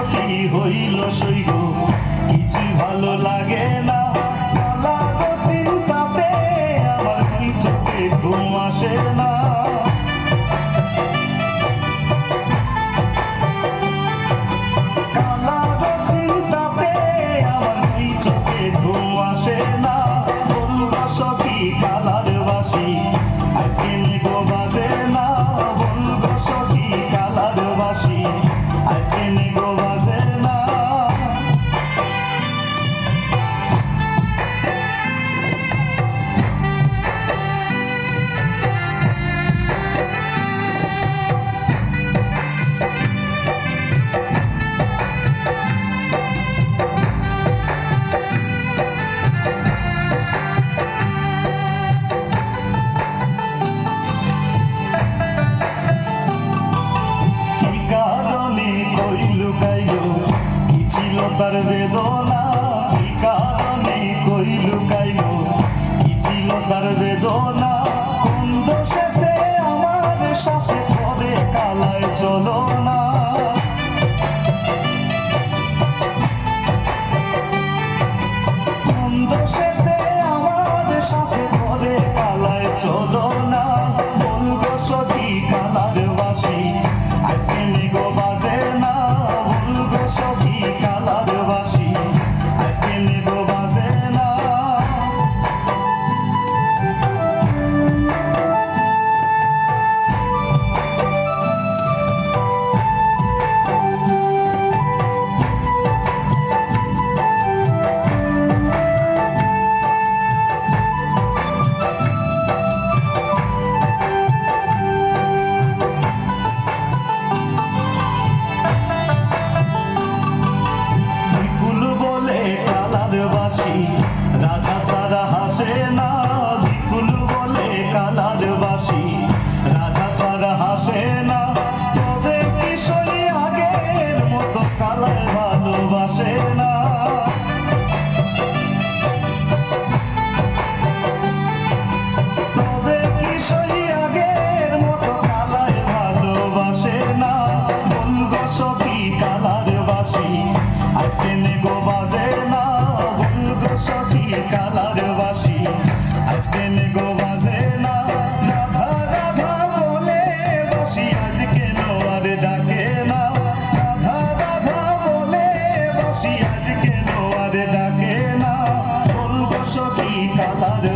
সখী হইল সইগ কিছু ভালো লাগে না কালাগো চিন্তাতে আমার দুই চোখে ঘুম আসে না কালাগো চিন্তাতে আমার দুই চোখে ঘুম আসে না বলবো সখী কালার বাসি আজকে নেগো বাজে না বলবো সখী কালার বাসি আজকে নেগো বাজে না তার বেদনা কি কারণে কই লুকাইল কি ছিল তার বেদনা কোন দোষেতে আমার সাথে করে কালায় চলো না কোন দোষেতে আমার সাথে করে কালায় চলো না বলবো সখী কালার বাসি আজকে নেগো বাজে না বলবো সখী কালার বাসি আজকে নেগো বাজে না রাধা ছাড়া হাসে না বিপুল বলে কালার বাসি রাধা ছাড়া হাসে না তবে কিশোরী আগের মতো কালার ভালোবাসে না তবে কিশোরী আগের মতো কালার ভালোবাসে না বলবো সখী কালার বাসি আজকে নেগো বাজে না সখী কালার বাসি আজকে নেগো বাজে না রাধা রাধা বলে বাসি আজকে নোয়ার ডাকে না রাধা রাধা বলে বাসি আজকে নোয়ার ডাকে না বলবো সখী কালার